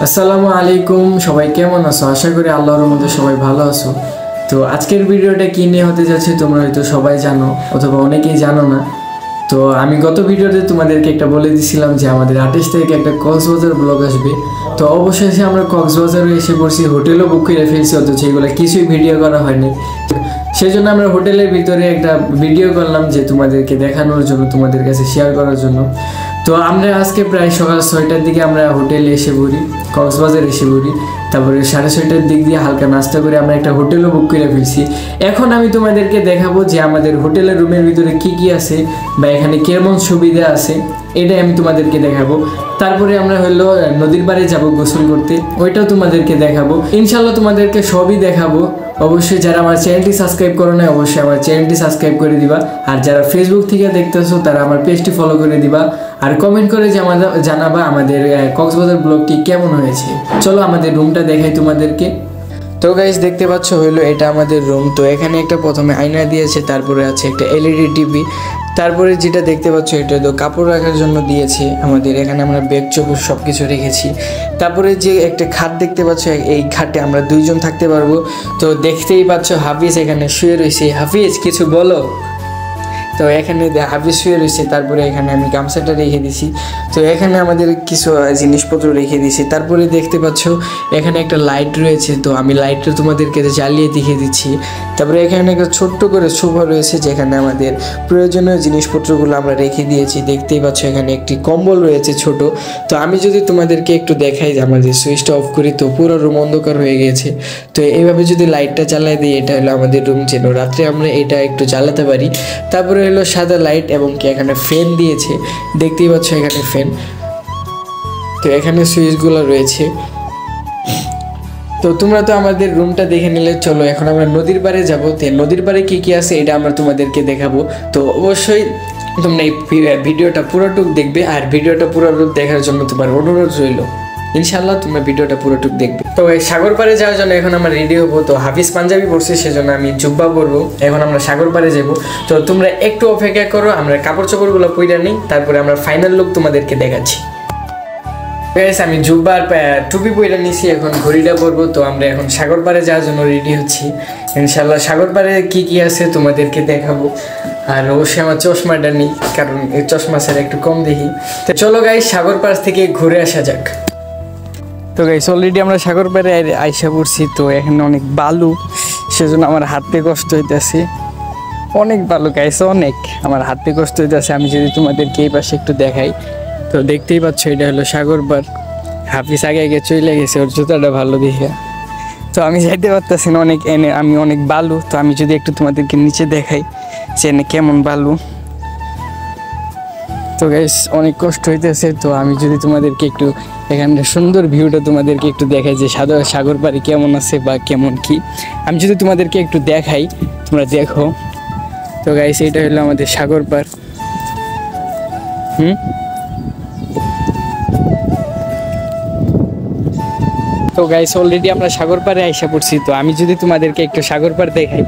আসসালামু আলাইকুম, সবাই কেমন আছো? আশা করি আল্লাহর মধ্যে সবাই ভালো আছো। তো আজকের ভিডিওটা কি নিয়ে হতে যাচ্ছে তোমরা হয়তো সবাই জানো অথবা অনেকেই জানো না। তো আমি গত ভিডিওতে তোমাদেরকে একটা বলে দিছিলাম যে আমাদের 28 তারিখে একটা কক্সবাজার ব্লগ আসবে। তো অবশেষে আমরা কক্সবাজারে এসে পড়ছি, হোটেলও বুক করে ফেলছি, অথচ এগুলো কিছুই ভিডিও করা হয়নি। সেই জন্য আমরা হোটেলের ভিতরে একটা ভিডিও করলাম যে তোমাদেরকে দেখানোর জন্য, তোমাদের কাছে শেয়ার করার জন্য। তো আমরা আজকে প্রায় সকাল 6টার দিকে আমরা হোটেলে এসে পড়ি, কক্সবাজার এসে পড়ি। তারপরে 6:30টার দিক দিয়ে হালকা নাস্তা করে আমরা একটা হোটেলও বুক করে ফেলছি। এখন আমি তোমাদেরকে দেখাবো যে আমাদের হোটেলের রুমের ভিতরে কি কি আছে বা এখানে কেমন সুবিধা আছে, এটাই আমি তোমাদেরকে দেখাবো। তারপরে আমরা হলো নদীর পাড়ে যাব গোসল করতে, ওইটাও তোমাদেরকে দেখাবো। ইনশাল্লাহ তোমাদেরকে সবই দেখাবো। অবশ্যই যারা আমার চ্যানেলটি সাবস্ক্রাইব করো না, অবশ্যই আমার চ্যানেলটি সাবস্ক্রাইব করে দিবা। আর যারা ফেসবুক থেকে দেখতেছো তারা আমার পেজটি ফলো করে দিবা। আর কমেন্ট করে জানাবা আমাদের কক্সবাজার ব্লগটি কেমন হয়েছে। চলো আমাদের রুমটা দেখাই তোমাদেরকে। তো গাইস দেখতে পাচ্ছ হলো এটা আমাদের রুম। তো এখানে একটা প্রথমে আয়না দিয়েছে, তারপরে আছে একটা এলইডি টিভি, তারপরে যেটা দেখতে পাচ্ছ এটা তো কাপড় রাখার জন্য দিয়েছে আমাদের। এখানে আমরা ব্যাগ চোপড় সব কিছু রেখেছি। তারপরে যে একটা খাট দেখতে পাচ্ছ, এই খাটে আমরা 2 জন থাকতে পারবো। তো দেখতেই পাচ্ছ হাফিজ এখানে শুয়ে রয়েছে। হাফিজ কিছু বলো। তো এখানে হাফিজ শুয়ে রয়েছে। তারপরে এখানে আমি গামছাটা রেখে দিছি। তো এখানে আমাদের কিছু জিনিসপত্র রেখে দিছি। তারপরে দেখতে পাচ্ছ এখানে একটা লাইট রয়েছে, তো আমি লাইটটা তোমাদেরকে জ্বালিয়ে দেখিয়ে দিচ্ছি। তারপরে এখানে একটা ছোট্ট করে সোফা রয়েছে, যেখানে আমাদের প্রয়োজনীয় জিনিসপত্রগুলো আমরা রেখে দিয়েছি। দেখতেই পাচ্ছ এখানে একটি কম্বল রয়েছে ছোট। তো আমি যদি তোমাদেরকে একটু দেখাই যে আমাদের সুইচটা অফ করি, তো পুরো রুম অন্ধকার হয়ে গেছে। তো এইভাবে যদি লাইটটা জ্বালাই দিই, এটা হলো আমাদের রুম, যেন রাত্রে আমরা এটা একটু জ্বালাতে পারি। তারপরে হলো সাদা লাইট এবং কি এখানে ফ্যান দিয়েছে, দেখতেই পাচ্ছ এখানে ফ্যান। তো এখানে সুইচগুলো রয়েছে। তো তোমরা তো আমাদের রুমটা দেখে নিলে, চলো এখন আমরা নদীর পাড়ে যাবো। তো নদীর পাড়ে কী কী আছে এটা আমরা তোমাদেরকে দেখাবো। তো অবশ্যই তোমরা এই ভিডিওটা পুরোটুক দেখবে। আর ভিডিওটা পুরোটুক দেখার জন্য তোমার অনুরোধ রইল, ইনশাল্লাহ তোমরা ভিডিওটা পুরোটুক দেখবে। তো এই সাগর পাড়ে যাওয়ার জন্য এখন আমরা রেডি হবো। তো হাফিজ পাঞ্জাবি পরছে, সেজন্য আমি জুব্বা পরবো। এখন আমরা সাগর পাড়ে যাবো। তো তোমরা একটু অপেক্ষা করো, আমরা কাপড় চোপড়গুলো পইরা নিই, তারপরে আমরা ফাইনাল লুক তোমাদেরকে দেখাচ্ছি। আমি জুব্বা আর টুপি পইরা নিছি, এখন ঘড়িটা পরবো। তো আমরা এখন সাগর পাড়ে যাওয়ার জন্য রেডি হচ্ছি। ইনশাল্লাহ সাগর পাড়ে কী কী আছে তোমাদেরকে দেখাবো। আর অবশ্যই আমার চশমাটা নিই, কারণ এই চশমা ছাড়া একটু কম দেখি। তো চলো গাইস, সাগর পাড় থেকে ঘুরে আসা যাক। তো গাইস অলরেডি আমরা সাগর পাড়ে আইসা পড়ছি। তো এখানে অনেক বালু, সেজন্য আমার হাঁটতে কষ্ট হইতেছে। অনেক বালু গাইস, অনেক, আমার হাঁটতে কষ্ট হইতেছে। আমি যদি তোমাদেরকে এই পাশে একটু দেখাই, তো দেখতেই পাচ্ছ এটা হলো সাগর পাড়। হাফিজ আগে আগে চলে গেছে, ওর জুতাটা ভালো দেখে। তো আমি যাইতে পারতেছি না, অনেক আমি অনেক বালু। তো আমি যদি একটু তোমাদেরকে নিচে দেখাই যে কেমন বালু। তো গাইস অনেক কষ্ট হইতেছে। তো আমি যদি তোমাদেরকে একটু এখানটা সুন্দর ভিউটা তোমাদেরকে একটু দেখাই যে সাগর পাড়ে কেমন আছে বা কেমন কি, আমি যদি তোমাদেরকে একটু দেখাই, তোমরা দেখো। তো গাইস এটা হলো আমাদের সাগর পাড়। তো গাইস অলরেডি আমরা সাগর পাড়ে আইসা পড়ছি। তো আমি যদি তোমাদেরকে একটু সাগর পাড় দেখাই,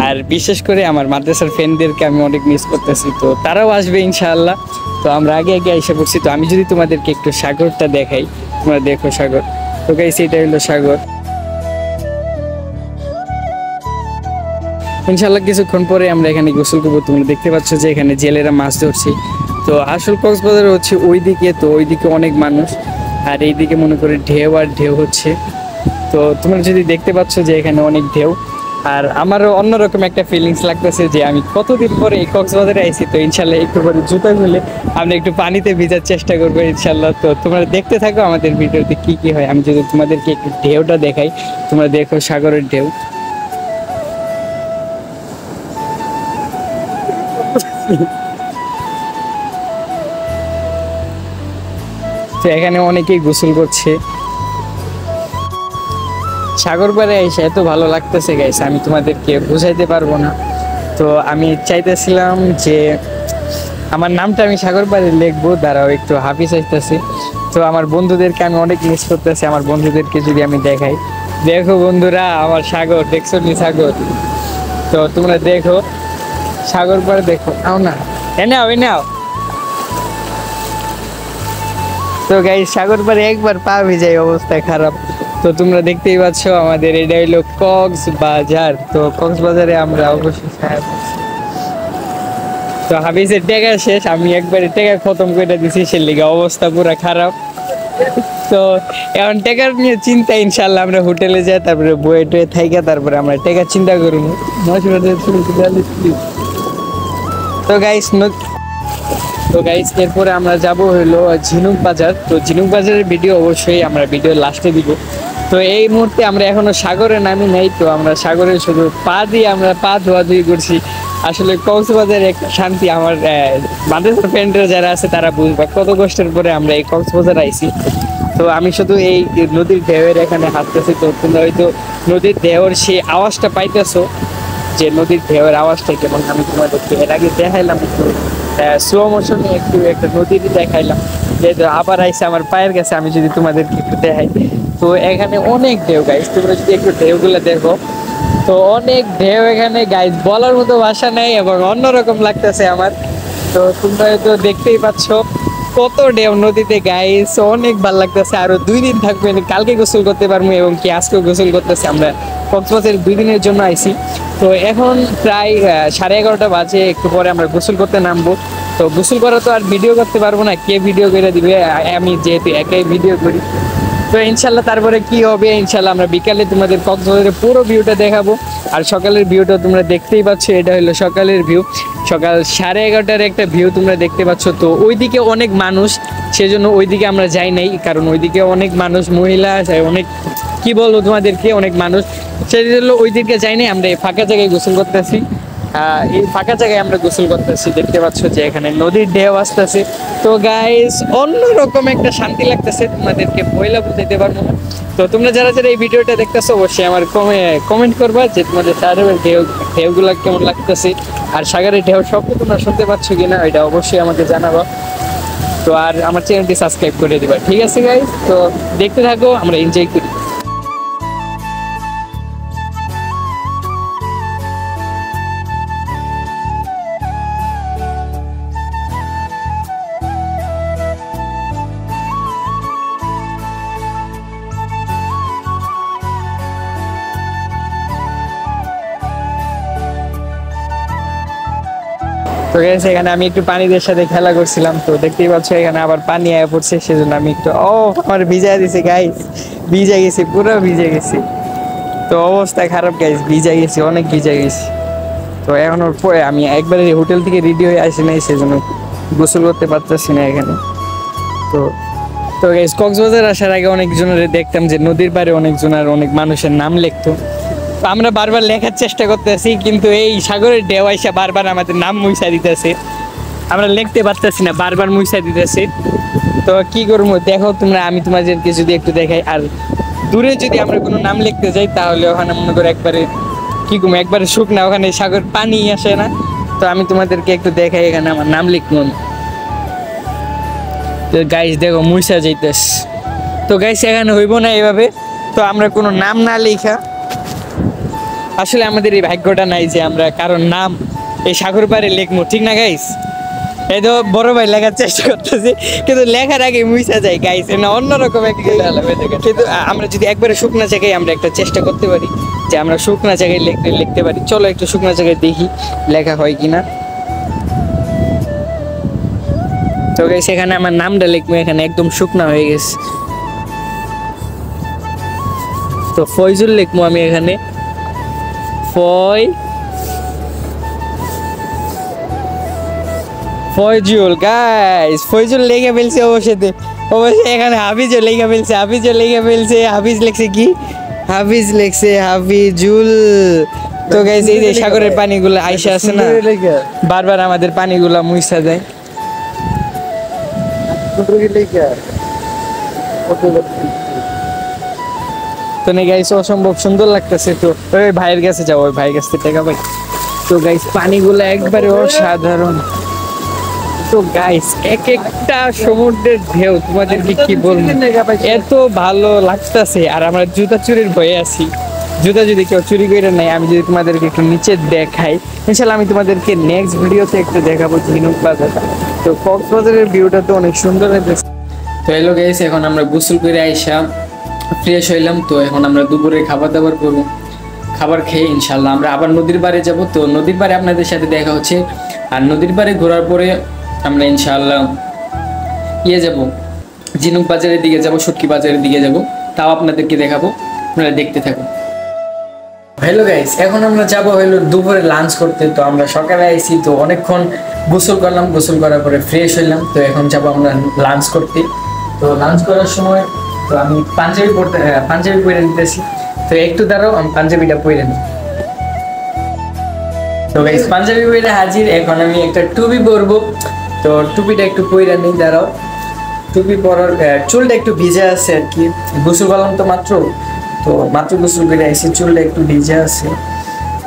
আর বিশেষ করে আমার মাদ্রাসার ফ্রেন্ডদেরকে আমি অনেক মিস করতেছি। তো তারাও আসবে ইনশাআল্লাহ। তো আমরা আগে আগে আইসা পড়ছি। তো আমি যদি তোমাদেরকে একটু সাগরটা দেখাই, তোমরা দেখো সাগর। তো গাইস এটা হলো সাগর। ইনশাআল্লাহ কিছুক্ষণ পরে আমরা এখানে গোসল করবো। তোমরা দেখতে পাচ্ছ যে এখানে জেলেরা মাছ ধরছে। তো আসল কক্সবাজার হচ্ছে ওইদিকে, তো ওইদিকে অনেক মানুষ, আর এইদিকে মনে করে ঢেউ আর ঢেউ হচ্ছে। তো তোমরা যদি দেখতে পাচ্ছ যে এখানে অনেক ঢেউ। আর আমারও অন্যরকম একটা ফিলিংস লাগতেছে যে আমি কতদিন পরে এই কক্সবাজারে আইছি। তো ইনশাল্লাহ একটু পরে জুতা খুলে আমরা একটু পানিতে ভিজার চেষ্টা করবো ইনশাল্লাহ। তো তোমরা দেখতে থাকো আমাদের ভিডিওতে কি কি হয়। আমি যদি তোমাদেরকে একটু ঢেউটা দেখাই, তোমরা দেখো সাগরের ঢেউ। তো এখানে অনেকেই গোসল করছে। সাগর পাড়ে এসে এত ভালো লাগতেছে গাইস, আমি তোমাদেরকে বুঝাইতে পারবো না। তো আমি চাইতেছিলাম যে আমার নামটা আমি সাগর পাড়ে লিখবো, দাঁড়াও একটু হাফিজ আসতেছি। তো আমার বন্ধুদেরকে আমি অনেক মিস করতেছি। আমার বন্ধুদেরকে যদি আমি দেখাই, দেখো বন্ধুরা আমার সাগর, দেখছো নি সাগর? তো তোমরা দেখো সাগর পাড়ে, দেখো, আও না, এনে আও। তো তো গাইস সাগর পারে একবার পা ভিজাই অবস্থা খারাপ। তো তোমরা দেখতেই পাচ্ছ আমাদের এটা হলো কক্সবাজার। তো কক্সবাজারে আমরা অবশ্যই তো হাফিজের টেকা শেষ, আমি একবারে টেকা খতম করে দিছি, সে লিগা অবস্থা পুরা খারাপ। তো এখন টেকার নিয়ে চিন্তা, ইনশাল্লাহ আমরা হোটেলে যাই, তারপরে বয়ে টয়ে থাইকা তারপরে আমরা টেকা চিন্তা করবো। তো গাইস এরপরে আমরা যাব হলো ঝিনুক বাজার। তো ঝিনুক বাজারের ভিডিও অবশ্যই আমরা ভিডিও লাস্টে দিব। তো এই মুহূর্তে আমরা এখনো সাগরে নামি নাই, তো আমরা সাগরে শুধু পা দিয়ে আমরা পা ধোয়াধুয়ি করছি। আসলে কক্সবাজারের একটা শান্তি আমার মাদ্রাসার ফ্রেন্ডরা যারা আছে তারা বুঝবা কত কষ্টের পরে আমরা এই কক্সবাজার আইছি। তো আমি শুধু এই নদীর ঢেউয়ের এখানে হাঁটতেছি। তো তোমরা হয়তো নদীর ঢেউয়ের সেই আওয়াজটা পাইতেছো, যে নদীর ঢেউয়ের আওয়াজটা কেমন আমি তোমাদেরকে এর আগে দেখাইলাম, একটু স্লো মোশনে একটু একটা নদীরই দেখাইলাম, যেহেতু আবার আইসে আমার পায়ের কাছে, আমি যদি তোমাদেরকে একটু দেখাই। তো এখানে অনেক ঢেউ গাইস, তোমরা যদি একটু ঢেউগুলো দেখো, তো অনেক ঢেউ এখানে গাইস, বলার মতো ভাষা নেই এবং অন্যরকম লাগতেছে আমার। তো তোমরা তো দেখতেই পাচ্ছ কত ঢেউ নদীতে গাইস, অনেক ভালো লাগতেছে। আরো 2 দিন থাকবে, কালকে গোসল করতে পারবো এবং কি আজকেও গোসল করতেছি। আমরা কক্সবাজার 2 দিনের জন্য আইছি। তো এখন প্রায় 11:30 বাজে, একটু পরে আমরা গোসল করতে নামবো। তো গোসল করা তো আর ভিডিও করতে পারবো না, কে ভিডিও করে দিবে, আমি যেহেতু একাই ভিডিও করি। তো ইনশাল্লাহ তারপরে কি হবে, ইনশাল্লাহ আমরা বিকালে তোমাদের কক্সবাজারের পুরো ভিউটা দেখাবো। আর সকালের ভিউটা তোমরা দেখতেই পাচ্ছ, এটা হলো সকালের ভিউ, সকাল 11:30টার একটা ভিউ তোমরা দেখতে পাচ্ছ। তো ওইদিকে অনেক মানুষ, সেজন্য ওইদিকে আমরা যাই নাই, কারণ ওইদিকে অনেক মানুষ, মহিলা অনেক, কি বলবো তোমাদেরকে, অনেক মানুষ, সেই জন্য ওইদিকে যাই নাই। আমরা এই ফাঁকা জায়গায় গোসল করতেছি, এই ফাঁকা জায়গায় আমরা গোসল করতেছি। দেখতে পাচ্ছ যে এখানে নদীর ঢেউ আসতেছে। তো গাইস অন্যরকম একটা শান্তি লাগতেছে, তোমাদেরকে বইলা বুঝাইতে পারবো না। তো তোমরা যারা যারা এই ভিডিওটা দেখতেছো অবশ্যই আমার কমেন্ট করবা যে তোমাদের সাগরের ঢেউগুলা কেমন লাগতেছে, আর সাগরের ঢেউ শব্দ তোমরা শুনতে পাচ্ছ কিনা, এটা অবশ্যই আমাকে জানাবা। তো আর আমার চ্যানেলটি সাবস্ক্রাইব করে দিবা, ঠিক আছে গাইস? তো দেখতে থাকো, আমরা এনজয় করি। তো গেছে এখানে আমি একটু পানিদের সাথে খেলা করছিলাম। তো দেখতেই পাচ্ছ এখানে আবার পানি আয়া পড়ছে, সেজন্য আমি একটু আমার ভিজা দিছে গাইস, ভিজে গেছি, পুরো ভিজে গেছি। তো অবস্থা খারাপ গাইস, ভিজে গেছি, অনেক ভিজে গেছি। তো এখন পরে আমি একবারে হোটেল থেকে রেডি হয়ে আসি নাই, সেজন্য গোসল করতে পারতেছি না এখানে। তো তো গাইস কক্সবাজার আসার আগে অনেকজনের দেখতাম যে নদীর পাড়ে অনেকজনের অনেক মানুষের নাম লিখতো। আমরা বারবার লেখার চেষ্টা করতেছি, কিন্তু এই সাগরের ঢেউ আইসা বারবার আমাদের নাম মুইসা দিতেছে, আমরা লিখতে পারতেছি না, বারবার মুইসা দিতেছে। তো কি করবো দেখো তোমরা, আমি তোমাদেরকে যদি একটু দেখাই। আর দূরে যদি আমরা কোনো নাম লিখতে যাই, তাহলে ওখানে মনে করো একবারে কি করবো, একবারে শুকনা, ওখানে সাগর পানি আসে না। তো আমি তোমাদেরকে একটু দেখাই, এখানে আমার নাম লিখবো আমি। তো গাইস দেখো মুইসা যাইতেস। তো গাইস এখানে হইব না এভাবে। তো আমরা কোনো নাম না লেখা, আসলে আমাদের এই ভাগ্যটা নাই যে আমরা কারণ নাম এই সাগর পাড়ে লিখবো, ঠিক না গাইস? এই তো বড় ভাই লেখার চেষ্টা করতেছে, কিন্তু লেখার আগে মুইসা যায় গাইস, না অন্যরকম একটা। কিন্তু আমরা যদি একবারে শুকনা জায়গায় আমরা একটা চেষ্টা করতে পারি যে আমরা শুকনা জায়গায় লিখতে পারি। চলো একটু শুকনা জায়গায় দেখি লেখা হয় কিনা। তো গাইস এখানে আমার নামটা লিখবো, এখানে একদম শুকনা হয়ে গেছে। তো ফয়জুল লিখবো আমি এখানে, ফয়জুল গাইস, ফয়জুল লেগে ফেলছে। অবশ্যই এখানে হাফিজও লেগে ফেলছে, হাফিজ লেখছে কি, হাফিজ লেখছে হাফিজুল। তো গাইস এই যে সাগরের পানিগুলো আইসা আছে না, বারবার আমাদের পানিগুলা মুইসা যায়। তো না গাইস অসম্ভব সুন্দর লাগতেছে। তো ওই ভাইয়ের কাছে যাও, ওই ভাইয়ের কাছে টাকা পাই। তো গাইস পানিগুলো একবারে অসাধারণ। তো গাইস এক একটা সমুদ্রের ঢেউ তোমাদেরকে কি বলবো, এত ভালো লাগতেছে। আর আমরা জুতা চুরির ভয়ে আছি, জুতা যদি কেউ চুরি করে নেয়। আমি যদি তোমাদেরকে একটু নিচে দেখাই, ইনশাল্লাহ আমি তোমাদেরকে নেক্সট ভিডিওতে একটু দেখাবো ঝিনুক বাজার। তো কক্সবাজারের ভিউটা তো অনেক সুন্দর হয়েছে। তো এলো গাইস, এখন আমরা গোসল করে আইসা ফ্রেশ হইলাম। তো এখন আমরা দুপুরে খাবার দাবার করবো, খাবার খেয়ে ইনশাল্লাহ আমরা আবার নদীর পাড়ে যাব। তো নদীর পাড়ে আপনাদের সাথে দেখা হচ্ছে। আর নদীর পাড়ে ঘোরার পরে আমরা ইনশাল্লাহ যাব, ঝিনুক বাজারের দিকে যাব, শুটকি বাজারের দিকে যাব, তাও আপনাদেরকে দেখাবো, আপনারা দেখতে থাকুন। হ্যালো গাইস, এখন আমরা যাব হলো দুপুরে লাঞ্চ করতে। তো আমরা সকালে আইছি, তো অনেকক্ষণ গোসল করলাম, গোসল করার পরে ফ্রেশ হইলাম। তো এখন যাব আমরা লাঞ্চ করতে। তো লাঞ্চ করার সময় তো আমি পাঞ্জাবি পরে নিতেছি। তো একটু দাঁড়াও, আমি পাঞ্জাবিটা পরে নিই। তো গাইস পাঞ্জাবি পরে হাজির। এখন আমি একটা টুপি পরবো, তো টুপিটা একটু পরে নিই, দাঁড়াও। টুপি পরার চুলটা একটু ভিজে আছে আর কি, গোসল করলাম তো মাত্র গোসল করে আইসি, চুলটা একটু ভিজে আছে।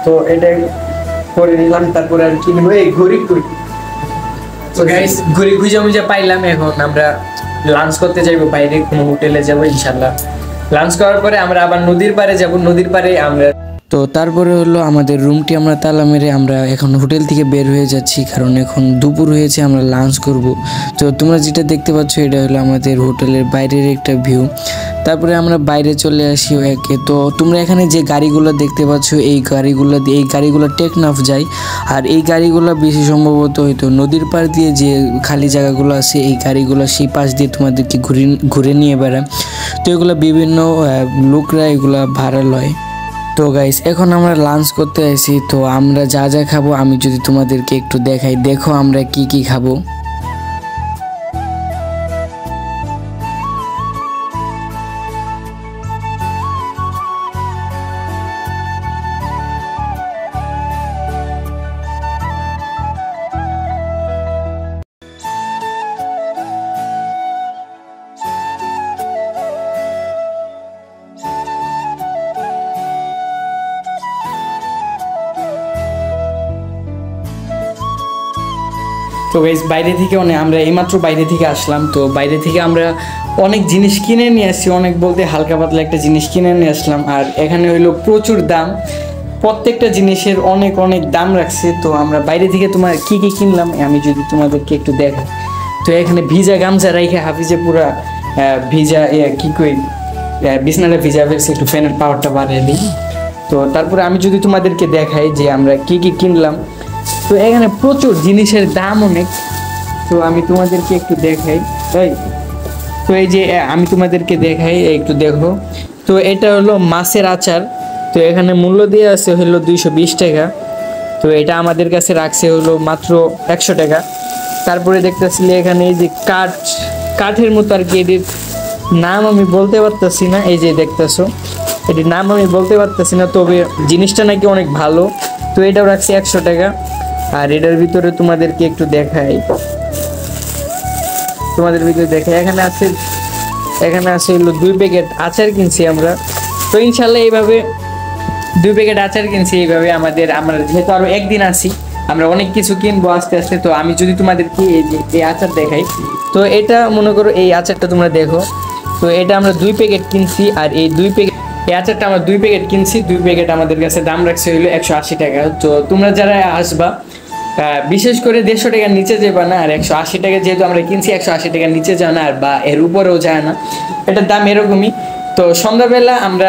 তো এটা করে নিলাম, তারপরে আর কি নেবো, এই ঘড়ি। তো গাইস ঘড়ি খুঁজে পাইলাম। এখন আমরা লাঞ্চ করতে যাইবো, বাইরে কোনো হোটেলে যাবো ইনশাল্লাহ। লাঞ্চ করার পরে আমরা আবার নদীর পাড়ে যাব। নদীর পাড়ে আমরা তো তারপরে হলো আমাদের রুমটি আমরা তালা মেরে আমরা এখন হোটেল থেকে বের হয়ে যাচ্ছি, কারণ এখন দুপুর হয়েছে, আমরা লাঞ্চ করব। তো তোমরা যেটা দেখতে পাচ্ছ এটা হলো আমাদের হোটেলের বাইরের একটা ভিউ। তারপরে আমরা বাইরে চলে আসি একে। তো তোমরা এখানে যে গাড়িগুলো দেখতে পাচ্ছ এই গাড়িগুলো টেকনাফ যায়। আর এই গাড়িগুলো বেশি সম্ভবত হয়তো নদীর পাড় দিয়ে যে খালি জায়গাগুলো আছে এই গাড়িগুলো সেই পাশ দিয়ে তোমাদেরকে ঘুরে নিয়ে বেড়ায়। তো এগুলো বিভিন্ন লোকরা এগুলা ভাড়া লয়। তো গাইস এখন আমরা লাঞ্চ করতে আসি। তো আমরা যা যা খাবো আমি যদি তোমাদেরকে একটু দেখাই, দেখো আমরা কি কি খাবো। তো গাইস বাইরে থেকে আমরা এইমাত্র বাইরে থেকে আসলাম। তো বাইরে থেকে আমরা অনেক জিনিস কিনে নিয়ে আসছি, অনেক বলতে হালকা পাতলা একটা জিনিস কিনে নিয়ে আসলাম। আর এখানে হইলো প্রচুর দাম, প্রত্যেকটা জিনিসের অনেক অনেক দাম রাখছে। তো আমরা বাইরে থেকে তোমার কি কি কিনলাম আমি যদি তোমাদেরকে একটু দেখাই। তো এখানে ভিজা গামছা রাইখে হাফিজে পুরা ভিজা কি কই বিছনাটা ভিজা ফেলছে, একটু ফ্যানের পাওয়ারটা বাড়িয়ে দিই। তো তারপরে আমি যদি তোমাদেরকে দেখাই যে আমরা কি কি কিনলাম। তো এখানে প্রচুর জিনিসের দাম অনেক। তো আমি তোমাদেরকে একটু দেখাই, তাই তো এই যে আমি তোমাদেরকে দেখাই, একটু দেখো। তো এটা হলো মাছের আচার। তো এখানে মূল্য দিয়ে আছে হলো 220 টাকা। তো এটা আমাদের কাছে রাখছে হলো মাত্র 100 টাকা। তারপরে দেখতেছিলে এখানে এই যে কাঠের মতো আর কি, এটির নাম আমি বলতে পারতেছি না, এই যে দেখতেছো এটির নাম আমি বলতে পারতেছি না, তবে জিনিসটা নাকি অনেক ভালো। তো এটাও রাখছি 100 টাকা। আর এটার ভিতরে তোমাদেরকে একটু দেখাই, এখানে আছে হলো 2 প্যাকেট আচার কিনছি আমরা। তো ইনশাল্লাহ এইভাবে 2 প্যাকেট আচার কিনছি। এইভাবে আমরা যেহেতু আরো একদিন আছি, আমরা অনেক কিছু কিনবো আস্তে আস্তে। তো আমি যদি তোমাদেরকে এই আচার দেখাই, তো এটা মনে করো এই আচারটা তোমরা দেখো। তো এটা আমরা 2 প্যাকেট কিনছি। আর এই আচারটা আমরা 2 প্যাকেট কিনছি। 2 প্যাকেট আমাদের কাছে দাম রাখছে হইলো 180 টাকা। তো তোমরা যারা আসবা বিশেষ করে 150 টাকার নিচে যাবে না। আর 180 টাকা যেহেতু আমরা কিনছি, 180 টাকার নিচে যায় না আর বা এর উপরেও যায় না, এটার দাম এরকমই। তো সন্ধ্যাবেলা আমরা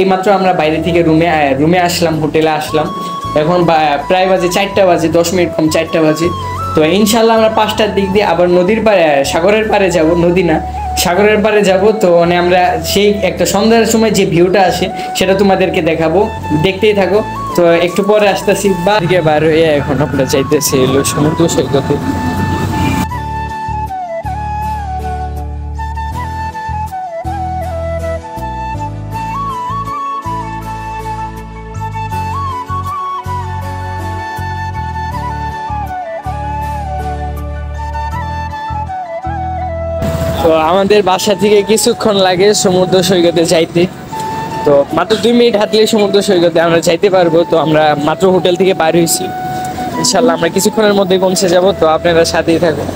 এইমাত্র আমরা বাইরে থেকে রুমে আসলাম, হোটেলে আসলাম। এখন প্রায় বাজে 4টা বাজে, 10 মিনিট কম 4টা বাজে। তো ইনশাল্লাহ আমরা 5টার দিক দিয়ে আবার সাগরের পাড়ে যাব, নদী না সাগরের পাড়ে যাব। তো আমরা সেই একটা সন্ধ্যার সময় যে ভিউটা আসে সেটা তোমাদেরকে দেখাবো, দেখতেই থাকো। তো একটু পরে আসতেছি বার হয়ে এখন আমরা চাইতেছি এলো সমুদ্র সৈকতে। তো আমাদের বাসা থেকে কিছুক্ষণ লাগে সমুদ্র সৈকতে যাইতে। তো মাত্র 2 মিনিট হাঁটলে সমুদ্র সৈকতে আমরা যাইতে পারবো। তো আমরা মাত্র হোটেল থেকে বাইর হয়েছি, ইনশাল্লাহ আমরা কিছুক্ষণের মধ্যে পৌঁছে যাব। তো আপনারা সাথেই থাকুন।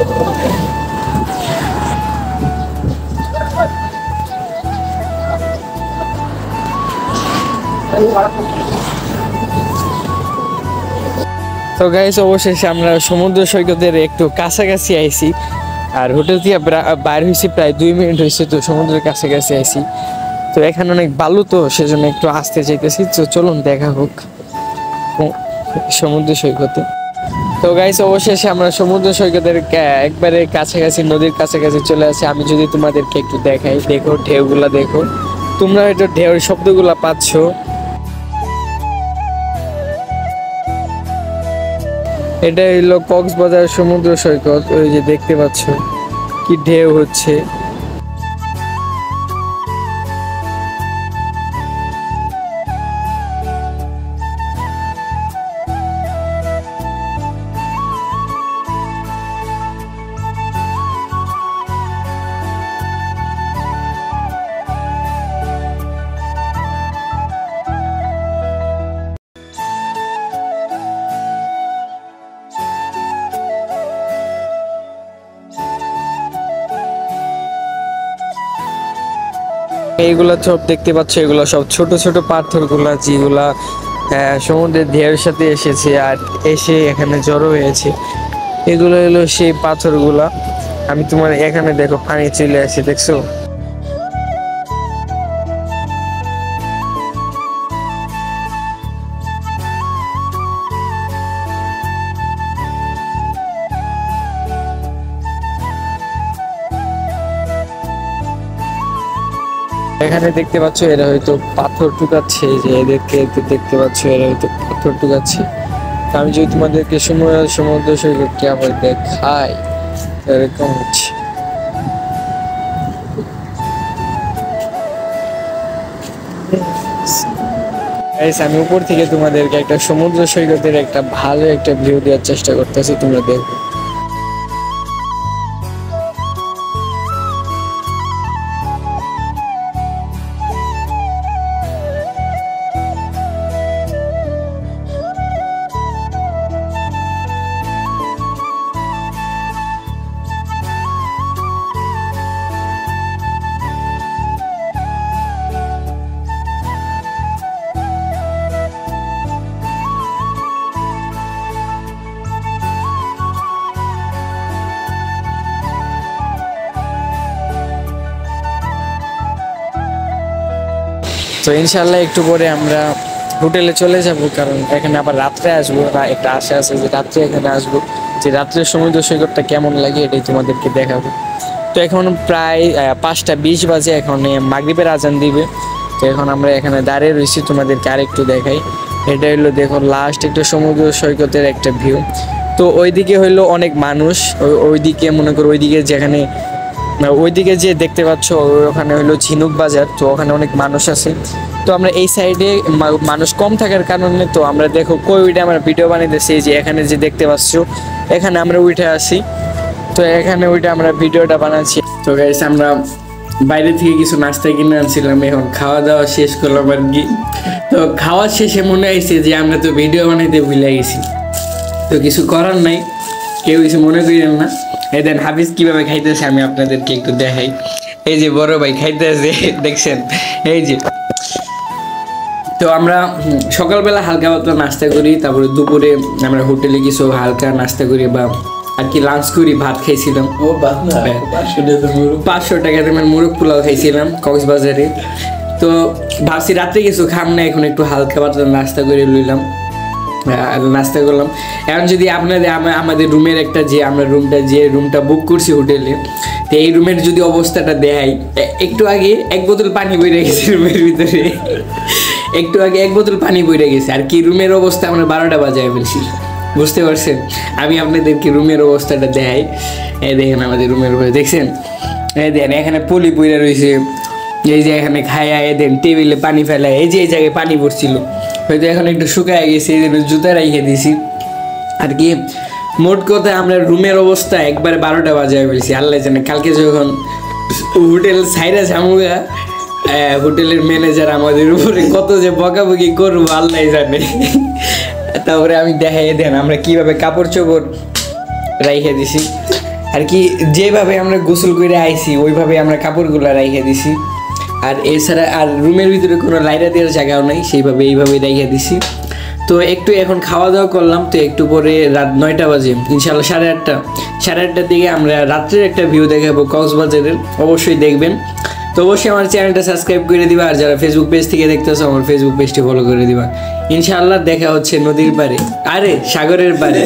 তো গাইস অবশেষে আমরা সমুদ্র সৈকতের একটু কাছাকাছি আইছি, আর হোটেল থেকে বাইর হয়েছি প্রায় 2 মিনিট হয়েছে। তো সমুদ্রের কাছাকাছি আইছি, তো এখানে অনেক বালু, তো সেজন্য একটু আসতে চাইতেছি। তো চলুন দেখা হোক সমুদ্র সৈকতে। তো গাইস অবশেষে আমরা সমুদ্র সৈকতের একবারে কাছাকাছি, নদীর কাছাকাছি চলে আসি। আমি যদি তোমাদেরকে একটু দেখাই, দেখো ঢেউগুলা দেখো, তোমরা হয়তো ঢেউর শব্দগুলা পাচ্ছ। এটা হইলো কক্সবাজার সমুদ্র সৈকত, ওই যে দেখতে পাচ্ছ কি ঢেউ হচ্ছে। এইগুলা সব দেখতে পাচ্ছ, এগুলো সব ছোট ছোট পাথরগুলা, যেগুলা সমুদ্রের ঢেউর সাথে এসেছে আর এসে এখানে জড়ো হয়েছে। এগুলো হলো সেই পাথরগুলা। আমি তোমার এখানে দেখো পানি চলে আসে, দেখছো? এখানে দেখতে পাচ্ছ এরা হয়তো পাথর টুকাচ্ছে, যে এদেরকে দেখতে পাচ্ছ এরা হয়তো পাথর টুকাচ্ছে। আমি যদি তোমাদেরকে সমুদ্র সৈকত কেমন দেখাই, এরকম হচ্ছে। আমি উপর থেকে তোমাদেরকে একটা সমুদ্র সৈকতের একটা ভালো একটা ভিউ দেওয়ার চেষ্টা করতেছি, তোমরা দেখো। তো ইনশাল্লাহ একটু পরে আমরা হোটেলে চলে যাব, কারণ এখানে আবার রাত্রে আসবো। একটা আশা আছে যে রাত্রে এখানে আসবো, যে রাত্রে সমুদ্র সৈকতটা কেমন লাগে এটাই তোমাদেরকে দেখাবো। তো এখন প্রায় 5:20 বাজে, এখন মাগরিবের আজান দিবে। তো এখন আমরা এখানে দাঁড়িয়ে রয়েছি, তোমাদেরকে আরেকটু দেখাই। এটা হইলো দেখো লাস্ট একটা সমুদ্র সৈকতের একটা ভিউ। তো ওইদিকে হইলো অনেক মানুষ, ওইদিকে মনে করো ওইদিকে যেখানে ওইদিকে যে দেখতে পাচ্ছ ওখানে হলো ঝিনুক বাজার, তো ওখানে অনেক মানুষ আছে। তো আমরা এই সাইডে মানুষ কম থাকার কারণে তো আমরা দেখো কই উঠে আমরা ভিডিও বানাইতেছি, যে এখানে যে দেখতে পাচ্ছ এখানে আমরা উঠে আসি। তো এখানে উঠে আমরা ভিডিওটা বানাচ্ছি। তো গাইস আমরা বাইরে থেকে কিছু নাস্তা কিনে আনছিলাম, এখন খাওয়া দাওয়া শেষ করলাম আর কি। তো খাওয়া শেষে মনে হয়েছে যে আমরা তো ভিডিও বানাইতে ভুলে গেছি। তো কিছু করার নাই, কেউ কিছু মনে করেন না। এই দেন হাফিজ কিভাবে খাইতেছে আমি আপনাদেরকে একটু দেখাই। এই যে বড় ভাই খাইতেছে, দেখছেন? এই যে তো আমরা সকালবেলা হালকা পাতলা নাস্তা করি, তারপরে দুপুরে আমরা হোটেলে কিছু হালকা নাস্তা করি বা আর কি লাঞ্চ করি। ভাত খাইছিলাম 500 টাকা দামের মোরগ পোলাও খাইছিলাম কক্সবাজারে। তো ভাবছি রাত্রে কিছু খাম না, এখন একটু হালকা পাতলা নাস্তা করে লইলাম, নাস্তা করলাম। এখন যদি আপনাদের আমাদের রুমের একটা যে আমরা রুমটা বুক করছি হোটেলে, তো এই রুমের যদি অবস্থাটা দেখাই, একটু আগে 1 বোতল পানি বইরে গেছে রুমের ভিতরে, একটু আগে 1 বোতল পানি বইরে গেছে। আর কি রুমের অবস্থা আমরা 12টা বাজায় ফেলছি, বুঝতে পারছেন? আমি আপনাদেরকে রুমের অবস্থাটা দেখাই। এই দেখেন আমাদের রুমের উপরে, দেখছেন? এই দেখেন এখানে পলি পইরা রয়েছে, এই যে এখানে খায়া দেন টেবিলে পানি ফেলায়, এই যে এই জায়গায় পানি পড়ছিল, হয়তো এখন একটু শুকায় গেছে, এই জন্য জুতা রেখে দিয়েছি আর কি। মোট কথা আমরা রুমের অবস্থা একবারে 12টা বাজায় ফেলছি। আল্লাহ জানে কালকে যখন হোটেল সাইরা ঝামুগা, হোটেলের ম্যানেজার আমাদের উপরে কত যে বকাবকি করবো আল্লাহ জানে। তারপরে আমি দেখাই দেন আমরা কিভাবে কাপড় চোপড় রাইখে দিছি, আর কি যেভাবে আমরা গোসল করে আইছি ওইভাবে আমরা কাপড়গুলো রাইখে দিছি। আর এছাড়া আর রুমের ভিতরে কোনো লাইটা দেওয়ার জায়গাও নাই, সেইভাবে এইভাবে রাইখে দিছি। তো একটু এখন খাওয়া দাওয়া করলাম, তো একটু পরে রাত 9টা বাজে, ইনশাল্লাহ 8:30টার দিকে আমরা রাত্রের একটা ভিউ দেখাবো কক্সবাজারের, অবশ্যই দেখবেন। তো অবশ্যই আমার চ্যানেলটা সাবস্ক্রাইব করে দিবা, আর যারা ফেসবুক পেজ থেকে দেখতেছো আমার ফেসবুক পেজটি ফলো করে দিবা। ইনশাআল্লাহ দেখা হচ্ছে নদীর পাড়ে, আরে সাগরের পাড়ে।